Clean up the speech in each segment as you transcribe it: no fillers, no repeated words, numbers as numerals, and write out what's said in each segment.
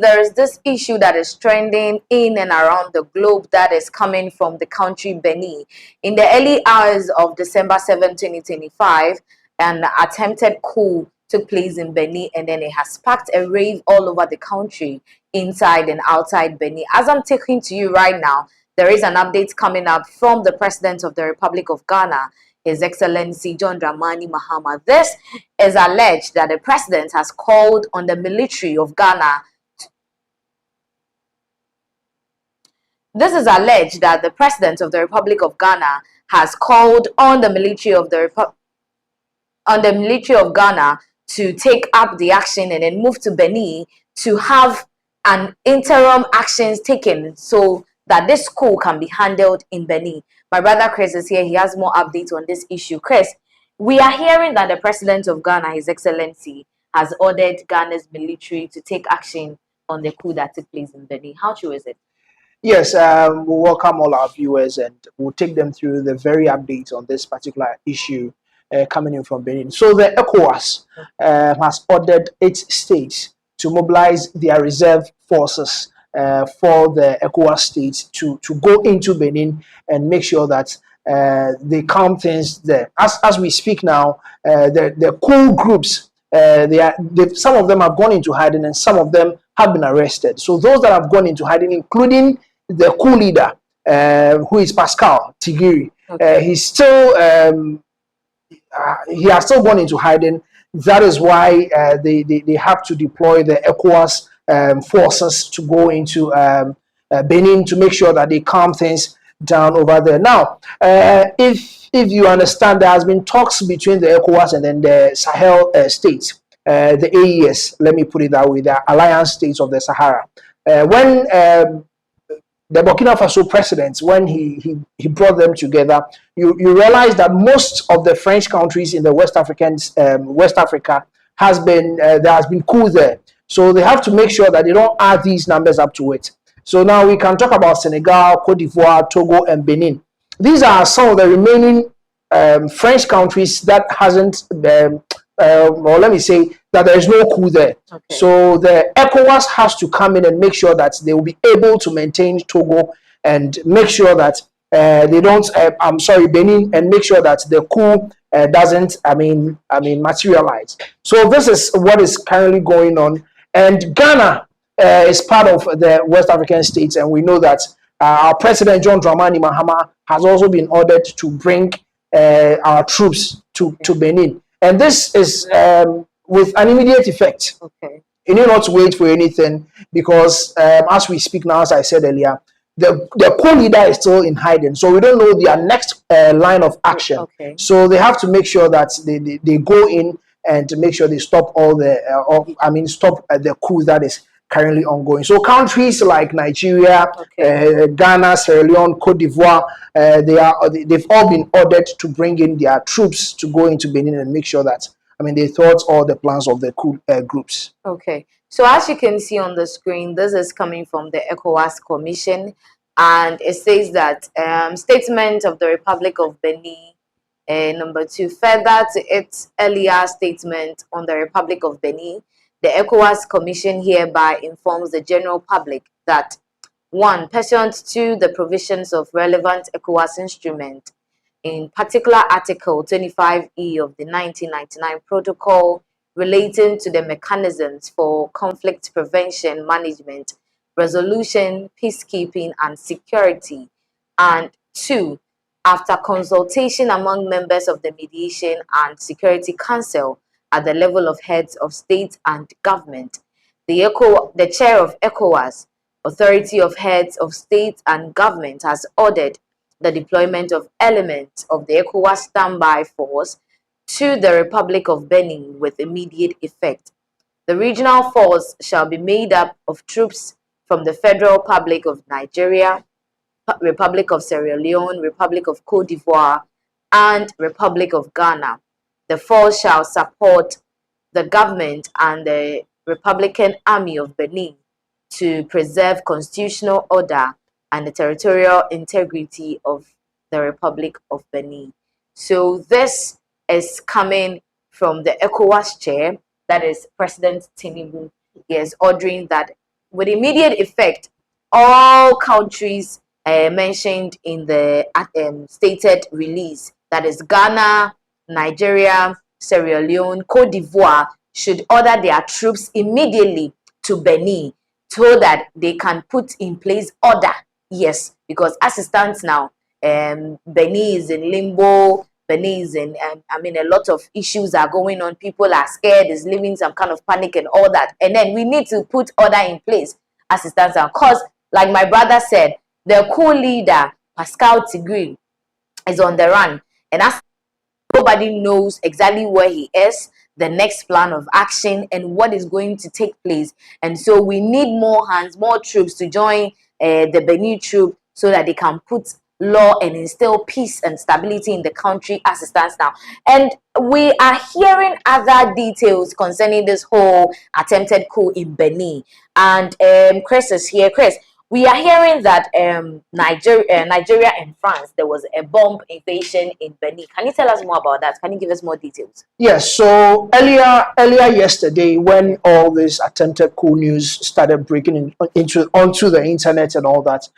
there is this issue that is trending in and around the globe that is coming from the country Benin. In the early hours of December 7, 2025, an attempted coup took place in Benin, and then it has sparked a rave all over the country, inside and outside Benin. As I'm talking to you right now, there is an update coming up from the President of the Republic of Ghana, His Excellency John Dramani Mahama. This is alleged that the president has called on the military of Ghana. This is alleged that the President of the Republic of Ghana has called on the military of Ghana to take up the action and then move to Benin to have an interim actions taken so that this coup can be handled in Benin. My brother Chris is here. He has more updates on this issue. Chris, we are hearing that the President of Ghana, His Excellency, has ordered Ghana's military to take action on the coup that took place in Benin. How true is it? Yes, we welcome all our viewers, and we'll take them through the very updates on this particular issue coming in from Benin. So the ECOWAS has ordered 8 states to mobilize their reserve forces for the ECOWAS states to go into Benin and make sure that they calm things there. As we speak now, the coup groups, some of them have gone into hiding and some of them have been arrested. So those that have gone into hiding, including the coup leader, who is Pascal Tigiri, he's still he has still gone into hiding. That is why they have to deploy the ECOWAS forces to go into Benin to make sure that they calm things down over there. Now, if you understand, there has been talks between the ECOWAS and then the Sahel states, the AES, let me put it that way, the alliance states of the Sahara. When the Burkina Faso president, when he brought them together, you realize that most of the French countries in the West Africa has been there has been coups there. So they have to make sure that they don't add these numbers up to it. So now we can talk about Senegal, Cote d'Ivoire, Togo, and Benin. These are some of the remaining French countries that hasn't, or let me say that there is no coup there. Okay. So the ECOWAS has to come in and make sure that they will be able to maintain Togo and make sure that they don't, Benin, and make sure that the coup doesn't, materialize. So this is what is currently going on. And Ghana is part of the West African states, and we know that our President John Dramani Mahama has also been ordered to bring our troops to Benin. And this is with an immediate effect. Okay. You need not to wait for anything because as we speak now, as I said earlier, the coup leader is still in hiding. So we don't know their next line of action. Okay. So they have to make sure that they go in and to make sure they stop all the, stop the coup that is currently ongoing. So countries like Nigeria, Ghana, Sierra Leone, Cote d'Ivoire, they've all been ordered to bring in their troops to go into Benin and make sure that, they thought all the plans of the coup groups. Okay. So as you can see on the screen, this is coming from the ECOWAS Commission, and it says that statement of the Republic of Benin, number 2, further to its earlier statement on the Republic of Benin, the ECOWAS Commission hereby informs the general public that 1. Pursuant to the provisions of relevant ECOWAS instrument, in particular Article 25E of the 1999 Protocol relating to the mechanisms for conflict prevention, management, resolution, peacekeeping, and security, and 2. After consultation among members of the Mediation and Security Council at the level of heads of state and government, the chair of ECOWAS, Authority of Heads of State and Government, has ordered the deployment of elements of the ECOWAS standby force to the Republic of Benin with immediate effect. The regional force shall be made up of troops from the Federal Republic of Nigeria, Republic of Sierra Leone, Republic of Cote d'Ivoire, and Republic of Ghana. The force shall support the government and the Republican Army of Benin to preserve constitutional order and the territorial integrity of the Republic of Benin. So this is coming from the ECOWAS chair, that is President Tinubu. He is ordering that with immediate effect, all countries mentioned in the stated release, that is Ghana, Nigeria, Sierra Leone, Cote d'Ivoire, should order their troops immediately to Benin so that they can put in place order. Yes, because as it stands now, Benin is in limbo. Benin is in, I mean, a lot of issues are going on. People are scared. There's living some kind of panic and all that. And then we need to put order in place as it stands now. Because, like my brother said, the coup leader, Pascal Tigri, is on the run. And as nobody knows exactly where he is, the next plan of action, and what is going to take place. And so we need more hands, more troops to join the Benin troop so that they can put law and instill peace and stability in the country as it stands now. And we are hearing other details concerning this whole attempted coup in Benin. And Chris is here. Chris, we are hearing that Nigeria and France, there was a bomb invasion in Benin. Can you tell us more about that? Can you give us more details? Yes. So earlier yesterday, when all this attempted coup news started breaking onto the internet and all that,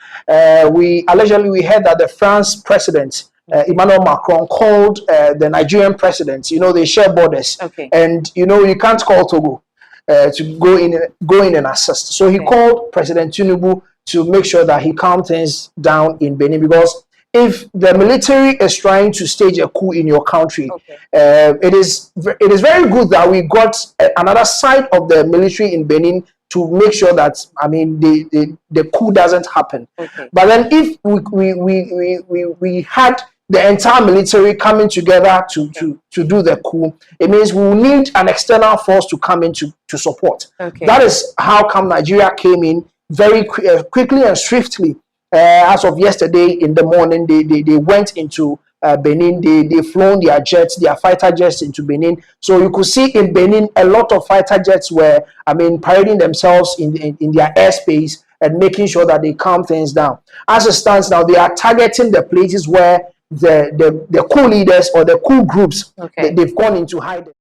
we heard that the France president, Emmanuel Macron, called the Nigerian president. You know, they share borders, and you know you can't call Togo to go in and assist. So he called President Tinubu to make sure that he calmed things down in Benin, because if the military is trying to stage a coup in your country, it is very good that we got another side of the military in Benin to make sure that, I mean, the coup doesn't happen. But then if we had the entire military coming together to do the coup, it means we will need an external force to come in to support. That is how come Nigeria came in very quickly and swiftly. As of yesterday in the morning, they went into Benin. They flown their jets, their fighter jets into Benin. So you could see in Benin a lot of fighter jets were, I mean, parading themselves in their airspace and making sure that they calm things down. As it stands now, they are targeting the places where the coup leaders or the coup groups, they've gone into hiding.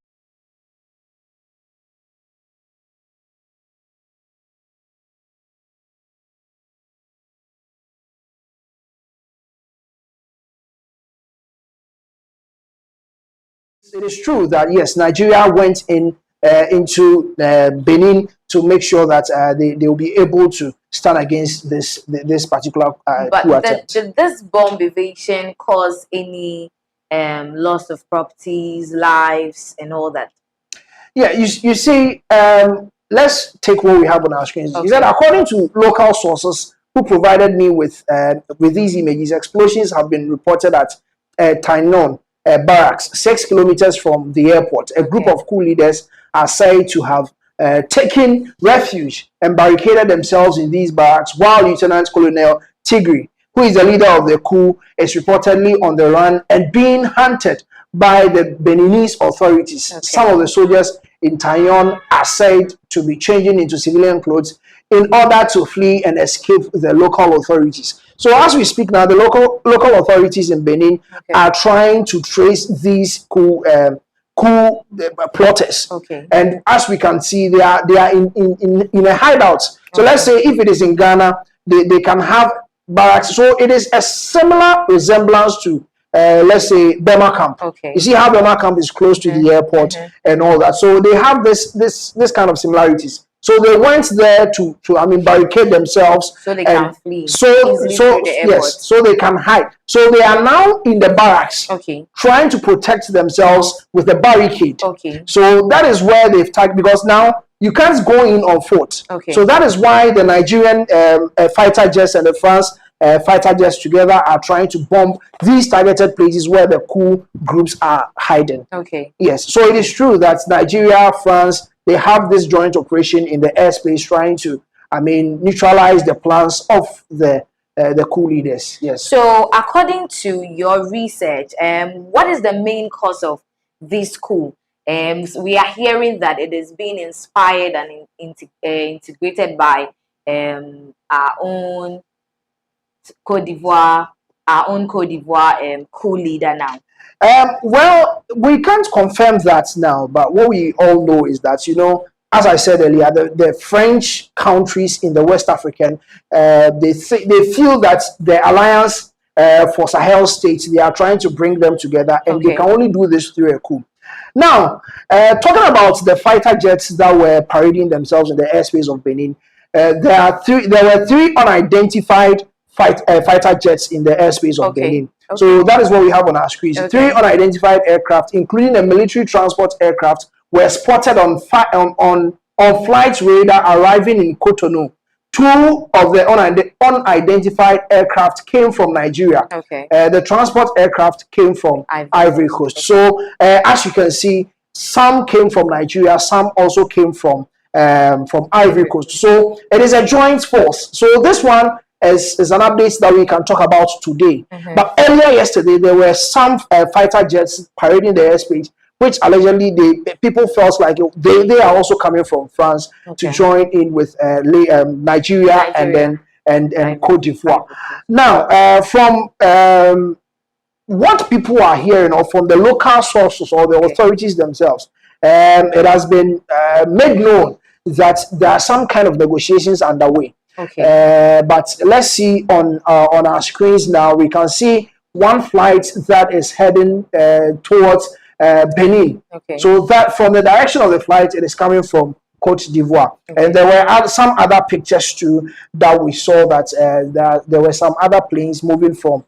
It is true that yes, Nigeria went into Benin to make sure that they will be able to stand against this particular coup attempt. Did this bomb evasion cause any loss of properties, lives, and all that? Yeah, you see, let's take what we have on our screens. He said, according to local sources who provided me with these images, explosions have been reported at Tainon barracks, 6 kilometers from the airport. A group of coup leaders are said to have taken refuge and barricaded themselves in these barracks, while Lieutenant Colonel Tigri, who is the leader of the coup, is reportedly on the run and being hunted by the Beninese authorities. Some of the soldiers in Tainon are said to be changing into civilian clothes in order to flee and escape the local authorities. So as we speak now, the local authorities in Benin are trying to trace these coup plotters. And as we can see, they are in a hideout. So let's say if it is in Ghana, they can have barracks. So it is a similar resemblance to let's say Burma camp. You see how Burma camp is close to the airport and all that. So they have this kind of similarities. So they went there to I mean, barricade themselves so they can flee. So yes, so they can hide. So they are now in the barracks, trying to protect themselves with a barricade. So that is where they've tagged, because now you can't go in on foot. So that is why the Nigerian fighter jets and the France fighter jets together are trying to bomb these targeted places where the coup groups are hiding. Yes, so it is true that Nigeria, France, they have this joint operation in the airspace trying to, I mean, neutralize the plans of the coup leaders. Yes. So according to your research, what is the main cause of this coup? We are hearing that it is being inspired and integrated by our own Cote d'Ivoire coup leader now. Well, we can't confirm that now, but what we all know is that, you know, as I said earlier, the French countries in the West African, they feel that the alliance for Sahel states, they are trying to bring them together, and they can only do this through a coup. Now, talking about the fighter jets that were parading themselves in the airspace of Benin, there were three unidentified fighter jets in the airspace of Benin. So that is what we have on our screens. Three unidentified aircraft, including a military transport aircraft, were spotted on flight radar arriving in Cotonou. Two of the unidentified aircraft came from Nigeria. The transport aircraft came from Ivory Coast. So as you can see, some came from Nigeria, some also came from Ivory Coast. So it is a joint force. So this one is an update that we can talk about today. But earlier yesterday, there were some fighter jets parading the airspace, which allegedly people felt like they are also coming from France to join in with Nigeria and Cote d'Ivoire. Now, from what people are hearing, or from the local sources or the authorities themselves, it has been made known that there are some kind of negotiations underway. But let's see on our screens now. We can see one flight that is heading towards Benin. So that from the direction of the flight, it is coming from Cote d'Ivoire. And there were some other pictures too that we saw that there were some other planes moving from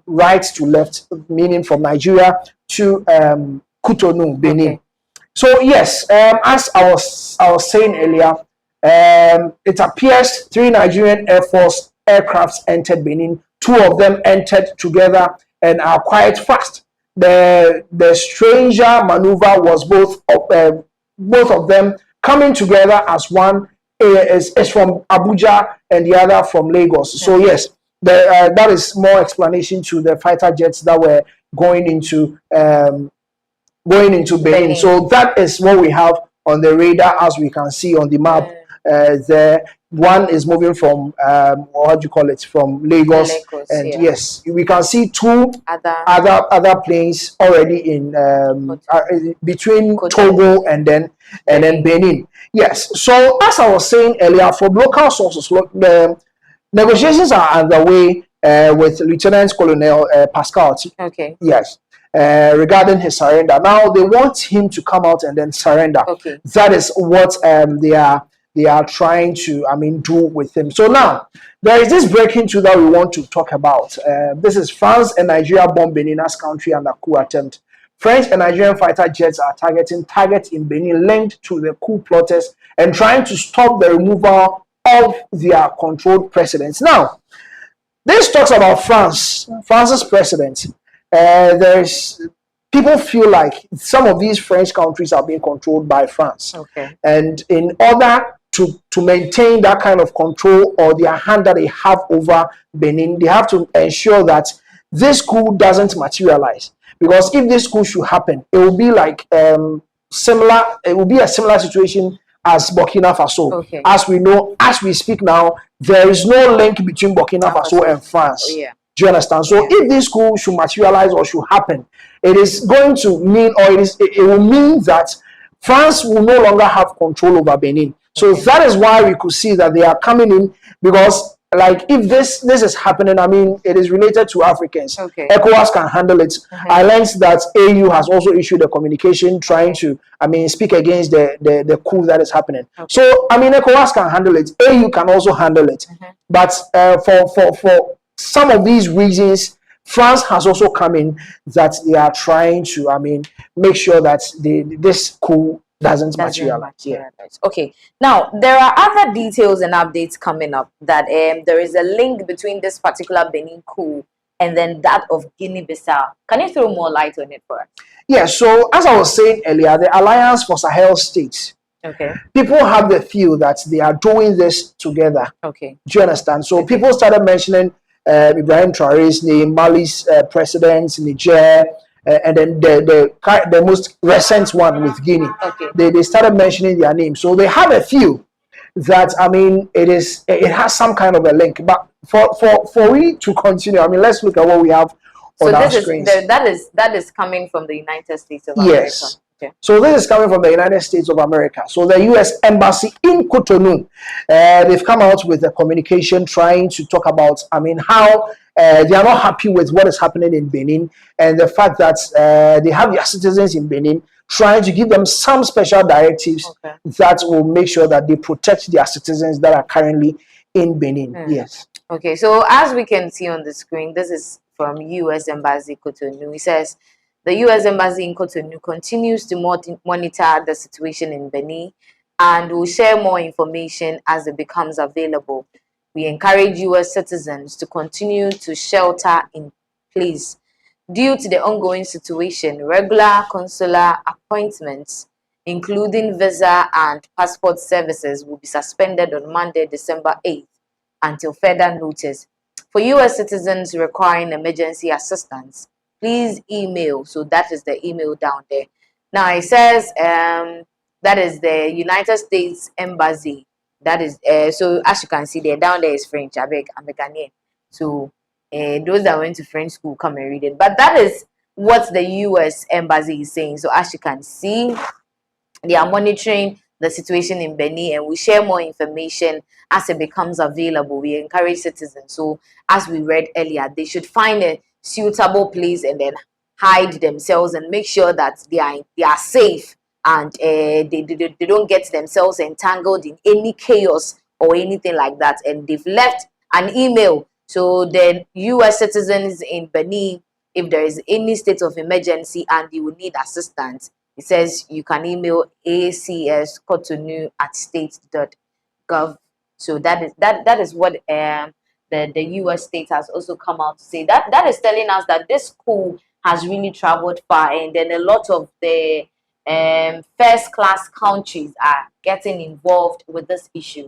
right to left, meaning from Nigeria to Cotonou, Benin. So yes, as I was saying earlier, it appears three Nigerian Air Force aircrafts entered Benin. Two of them entered together and are quite fast. The stranger maneuver was both of them coming together as one is from Abuja and the other from Lagos. So yes, that is more explanation to the fighter jets that were going into Benin. So that is what we have on the radar, as we can see on the map. There, one is moving from what do you call it, from Lagos, and yes, we can see two other planes already in between Togo and then Benin. Yes. So as I was saying earlier, from local sources, the negotiations are underway with Lieutenant Colonel Pascal. Yes. Regarding his surrender. Now they want him to come out and then surrender. That is what they are trying to do with him. So now there is this breaking through that we want to talk about. This is France and Nigeria bomb Benin as country under coup attempt. French and Nigerian fighter jets are targeting targets in Benin linked to the coup plotters and trying to stop the removal of their controlled presidents. Now, this talks about France's president. People feel like some of these French countries are being controlled by France. And in order to maintain that kind of control or their hand that they have over Benin, they have to ensure that this coup doesn't materialize. Because if this coup should happen, it will be like similar. It will be a similar situation as Burkina Faso. As we know, as we speak now, there is no link between Burkina Faso and France. Do you understand? So if this coup should materialize or should happen, it is going to mean, or it will mean that France will no longer have control over Benin. So that is why we could see that they are coming in, because like if this is happening, it is related to Africans. ECOWAS can handle it. I learned that AU has also issued a communication trying to speak against the coup that is happening. So ECOWAS can handle it. AU can also handle it. But for some of these reasons, France has also come in, that they are trying to make sure that this coup doesn't materialize. Okay. Now, there are other details and updates coming up that there is a link between this particular Benin coup and then that of Guinea-Bissau. Can you throw more light on it for us? Yeah, so as I was saying earlier, the Alliance for Sahel States, people have the feel that they are doing this together. Do you understand? So people started mentioning Ibrahim Traore's name, Mali's president, Niger, and then the most recent one with Guinea. They started mentioning their name. So they have a few that it has some kind of a link. But for we to continue, let's look at what we have on our screens. That is coming from the United States of America. Okay. So this is coming from the United States of America. So the U.S. Embassy in Cotonou, they've come out with a communication trying to talk about, how they are not happy with what is happening in Benin, and the fact that they have their citizens in Benin, trying to give them some special directives that will make sure that they protect their citizens that are currently in Benin. Yes. Okay, so as we can see on the screen, this is from U.S. Embassy Cotonou. It says, the U.S. Embassy in Cotonou continues to monitor the situation in Benin and will share more information as it becomes available. We encourage U.S. citizens to continue to shelter in place. Due to the ongoing situation, regular consular appointments, including visa and passport services, will be suspended on Monday, December 8th, until further notice. For U.S. citizens requiring emergency assistance, please email. So that is the email down there. Now it says that is the United States Embassy. That is so as you can see there, down there is French. I'm a Ghanaian. So those that went to French school come and read it. But that is what the U.S. Embassy is saying. So as you can see, they are monitoring the situation in Benin, and we share more information as it becomes available. We encourage citizens. So as we read earlier, they should find a suitable place and then hide themselves and make sure that they are safe, and they don't get themselves entangled in any chaos or anything like that. And they've left an email. So then U.S. citizens in Benin, if there is any state of emergency and you will need assistance, it says you can email acscotonou@state.gov. So that is what the U.S. state has also come out to say. That is telling us that this coup has really traveled far, and then a lot of the first class countries are getting involved with this issue.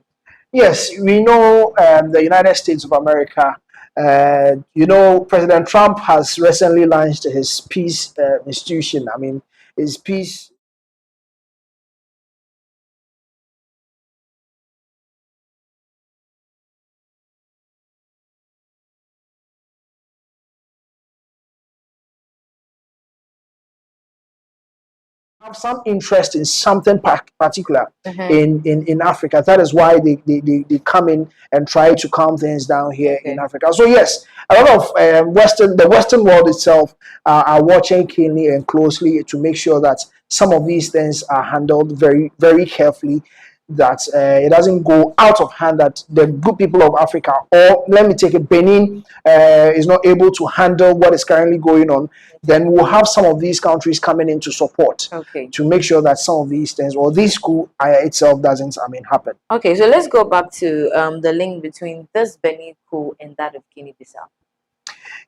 Yes, we know the United States of America. President Trump has recently launched his peace institution. His peace. Have some interest in something particular in Africa. That is why they come in and try to calm things down here in Africa. So yes, a lot of the Western world itself are watching keenly and closely to make sure that some of these things are handled very, very carefully, that it doesn't go out of hand, that the good people of Africa, or let me take it, Benin is not able to handle what is currently going on, then we'll have some of these countries coming in to support to make sure that some of these things, or this coup itself doesn't happen. Okay, so let's go back to the link between this Benin coup and that of Guinea-Bissau.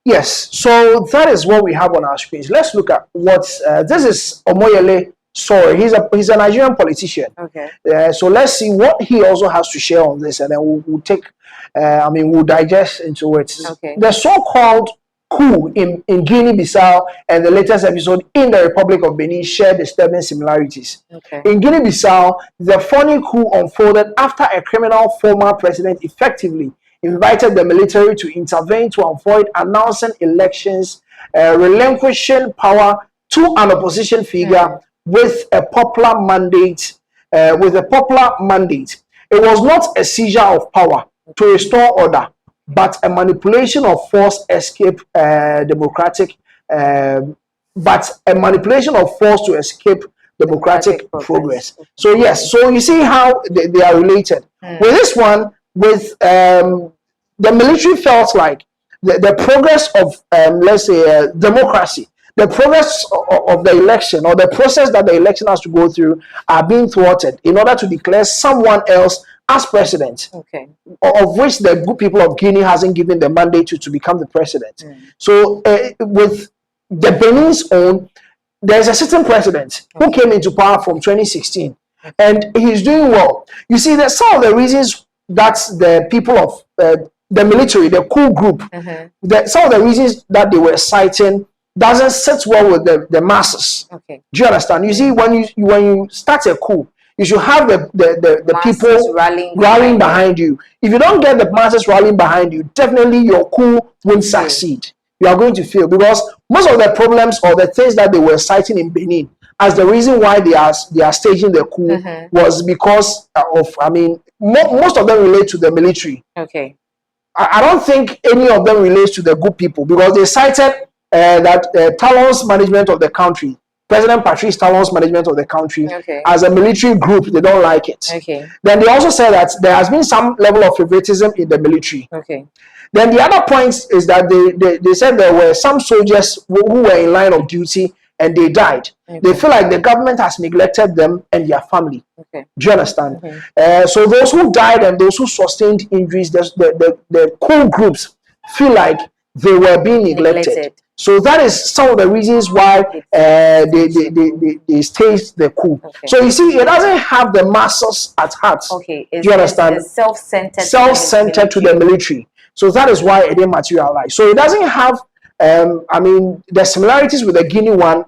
Yes, so that is what we have on our screens. Let's look at what this is. Omoyele Sorry, he's a Nigerian politician. Okay. So let's see what he also has to share on this, and then we'll take. We'll digest into it. Okay. The so-called coup in Guinea-Bissau and the latest episode in the Republic of Benin share disturbing similarities. Okay. In Guinea-Bissau, the funny coup unfolded after a criminal former president effectively invited the military to intervene to avoid announcing elections, relinquishing power to an opposition figure with a popular mandate. It was not a seizure of power to restore order, but a manipulation of force to escape democratic progress. So yes, so you see how they are related. With this one, with the military felt like the progress of let's say democracy, the progress of the election, or the process that the election has to go through, are being thwarted in order to declare someone else as president, of which the good people of Guinea hasn't given the mandate to become the president. So with the Benin's own, there's a certain president who came into power from 2016, and he's doing well. You see, that some of the reasons that the people of the military, the coup group, some of the reasons that they were citing doesn't sit well with the masses. Do you understand? You see, when you start a coup, you should have the people rallying behind you. If you don't get the masses rallying behind you, definitely your coup won't succeed. You are going to fail, because most of the problems or the things that they were citing in Benin as the reason why they are staging the coup was because of, I mean, most of them relate to the military. Okay. I don't think any of them relates to the good people, because they cited that Talon's management of the country, President Patrice Talon's management of the country, as a military group. They don't like it. Okay. Then they also said that there has been some level of favoritism in the military. Okay. Then the other point is that they said there were some soldiers who were in line of duty and they died. They feel like the government has neglected them and their family. Do you understand? So those who died and those who sustained injuries, the coup groups feel like they were being neglected. So that is some of the reasons why they staged the coup. So you see, it doesn't have the masses at heart. Do you understand? It's self-centered. Self-centered to the military. So that is why it didn't materialize. So it doesn't have, I mean, the similarities with the Guinea one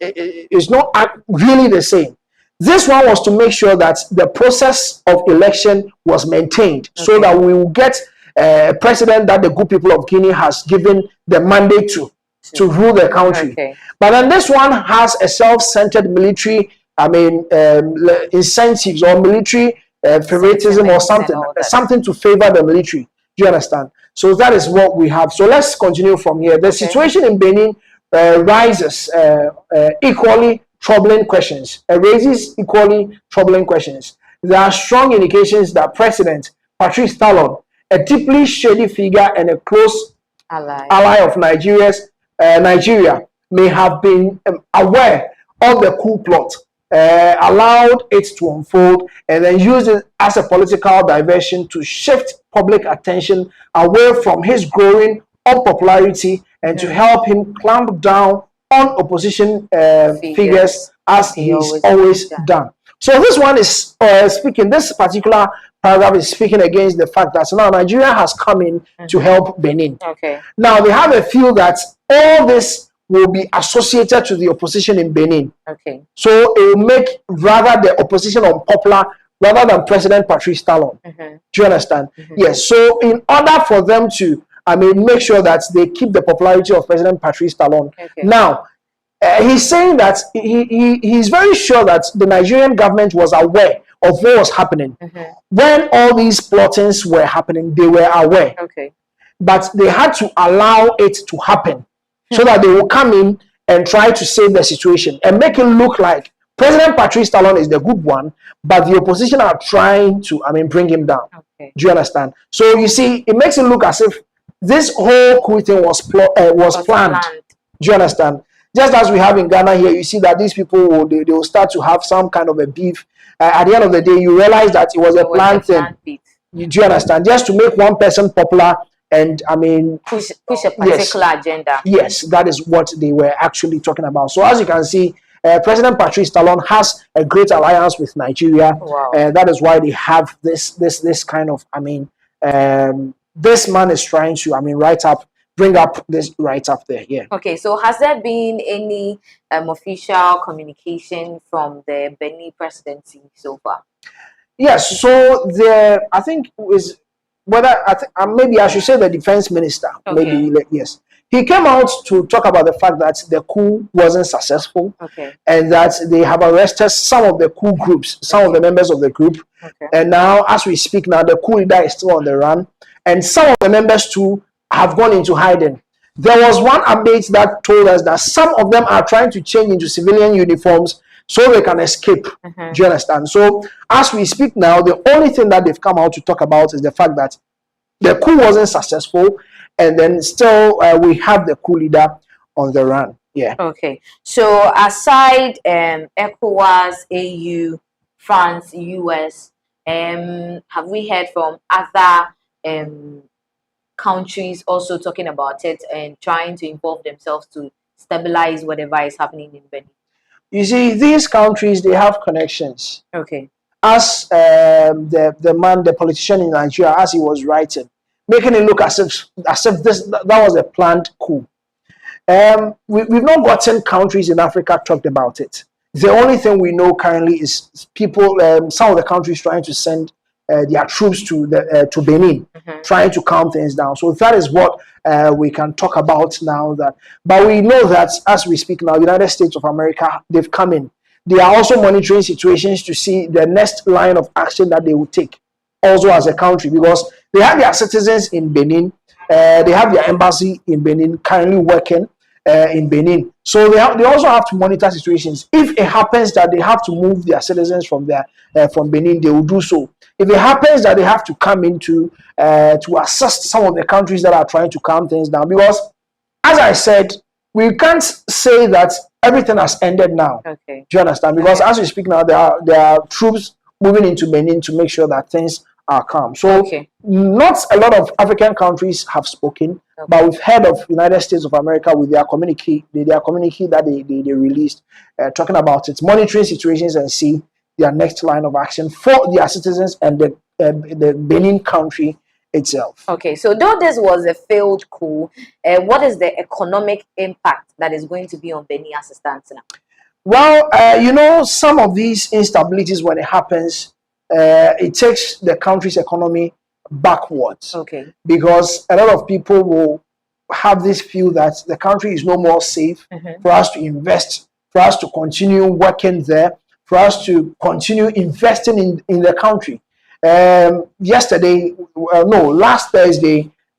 is not really the same. This one was to make sure that the process of election was maintained, so that we will get a president that the good people of Guinea has given the mandate to rule the country. But then this one has a self-centered military, I mean, incentives or military favoritism or something to favor the military. Do you understand? So that is what we have. So let's continue from here. The situation in Benin raises equally troubling questions. Raises equally troubling questions. There are strong indications that President Patrice Talon, a deeply shady figure and a close ally of Nigeria, may have been aware of the coup plot, allowed it to unfold, and then used it as a political diversion to shift public attention away from his growing unpopularity and to help him clamp down on opposition figures, as he's always done. So this one is speaking, this particular paragraph is speaking against the fact that now Nigeria has come in to help Benin. Now they have a feel that all this will be associated to the opposition in Benin. So it will make rather the opposition unpopular rather than President Patrice Talon. Do you understand? Yes. So in order for them to, I mean, make sure that they keep the popularity of President Patrice Talon. Now, he's saying that he's very sure that the Nigerian government was aware of what was happening. When all these plottings were happening, they were aware. But they had to allow it to happen so that they will come in and try to save the situation and make it look like President Patrice Talon is the good one, but the opposition are trying to, I mean, bring him down. Do you understand? So you see, it makes it look as if this whole coup thing was planned. Do you understand? Just as we have in Ghana here, you see that these people they will start to have some kind of a beef. At the end of the day, you realize that it was a planned thing. Do you understand? Just to make one person popular and, I mean, push a particular agenda. Yes, that is what they were actually talking about. So as you can see, President Patrice Talon has a great alliance with Nigeria. That is why they have this kind of, I mean, this man is trying to, I mean, bring up this right up there. So has there been any official communication from the Benin presidency so far? Yes. So I think is whether maybe I should say the defense minister. Maybe yes. He came out to talk about the fact that the coup wasn't successful, and that they have arrested some of the coup groups, some of the members of the group, and now as we speak now, the coup leader is still on the run, and some of the members too have gone into hiding. There was one update that told us that some of them are trying to change into civilian uniforms so they can escape. Do you understand? So as we speak now, the only thing that they've come out to talk about is the fact that the coup wasn't successful, and then still we have the coup leader on the run. So aside ECOWAS, AU, France, US, have we heard from other countries also talking about it and trying to involve themselves to stabilize whatever is happening in Benin? You see, these countries, they have connections. As the politician in Nigeria, as he was writing, making it look as if that was a planned coup. We've not gotten countries in Africa talked about it. The only thing we know currently is people, some of the countries trying to send their troops to Benin, trying to calm things down. So that is what we can talk about now. But we know that as we speak now, United States of America, they've come in. They are also monitoring situations to see the next line of action that they will take, also as a country, because they have their citizens in Benin. They have their embassy in Benin currently working in Benin. So they also have to monitor situations. If it happens that they have to move their citizens from Benin, they will do so. If it happens that they have to come into to assist some of the countries that are trying to calm things down, because as I said, we can't say that everything has ended now. Okay. Do you understand? Because as we speak now, there are troops moving into Benin to make sure that things are calm. So not a lot of African countries have spoken, but we've heard of United States of America with their communique that they released, talking about its monitoring situations and see their next line of action for their citizens and the Benin country itself. Okay, so though this was a failed coup, what is the economic impact that is going to be on Benin as it stands now? Well, some of these instabilities, when it happens, it takes the country's economy backwards. Okay. Because a lot of people will have this feel that the country is no more safe for us to invest, for us to continue working there, for us to continue investing in the country. Last Thursday,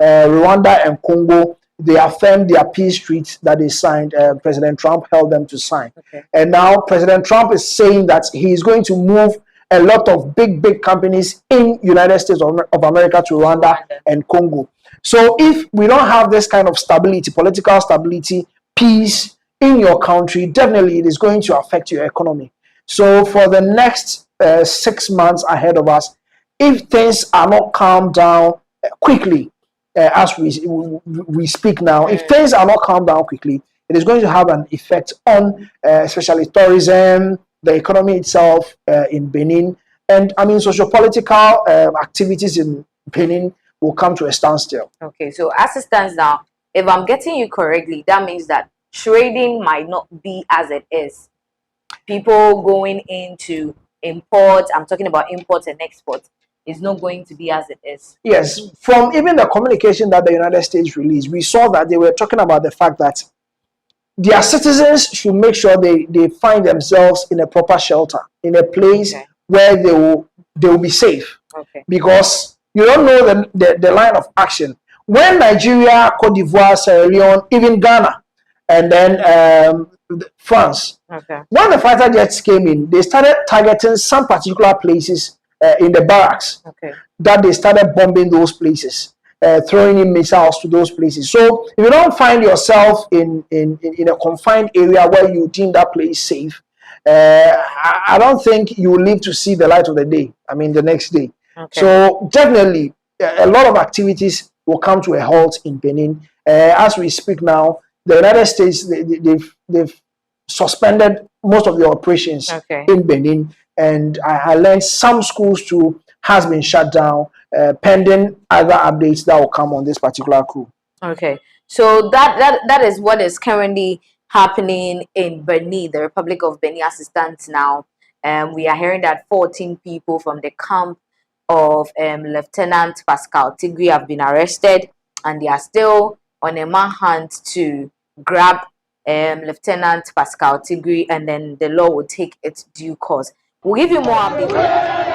Rwanda and Congo, they affirmed their peace treaty that they signed. President Trump held them to sign. Okay. And now President Trump is saying that he is going to move a lot of big companies in United States of America to Rwanda and Congo. So if we don't have this kind of stability, political stability, peace in your country, definitely it is going to affect your economy. So for the next 6 months ahead of us, if things are not calmed down quickly, as we speak now, if things are not calmed down quickly, it is going to have an effect on especially tourism, the economy itself in Benin, and I mean socio-political activities in Benin will come to a standstill. Okay, so as it stands now, if I'm getting you correctly, that means that trading might not be as it is. People going into import, I'm talking about imports and exports, is not going to be as it is. Yes, from even the communication that the United States released, we saw that they were talking about the fact that their citizens should make sure they find themselves in a proper shelter, in a place where they will be safe. Okay. Because you don't know the line of action. When Nigeria, Cote d'Ivoire, Sierra Leone, even Ghana, and then France, when the fighter jets came in, they started targeting some particular places in the barracks. That they started bombing those places. Throwing in missiles to those places. So if you don't find yourself in a confined area where you deem that place safe, I don't think you will live to see the light of the day. I mean, the next day. So definitely, a lot of activities will come to a halt in Benin. As we speak now, the United States they've suspended most of the operations in Benin, and I learned some schools too has been shut down, pending other updates that will come on this particular coup. Okay, so that is what is currently happening in Benin, the Republic of Benin, as it stands now. We are hearing that 14 people from the camp of Lieutenant Pascal Tigui have been arrested, and they are still on a manhunt to grab Lieutenant Pascal Tigui, and then the law will take its due course. We'll give you more updates.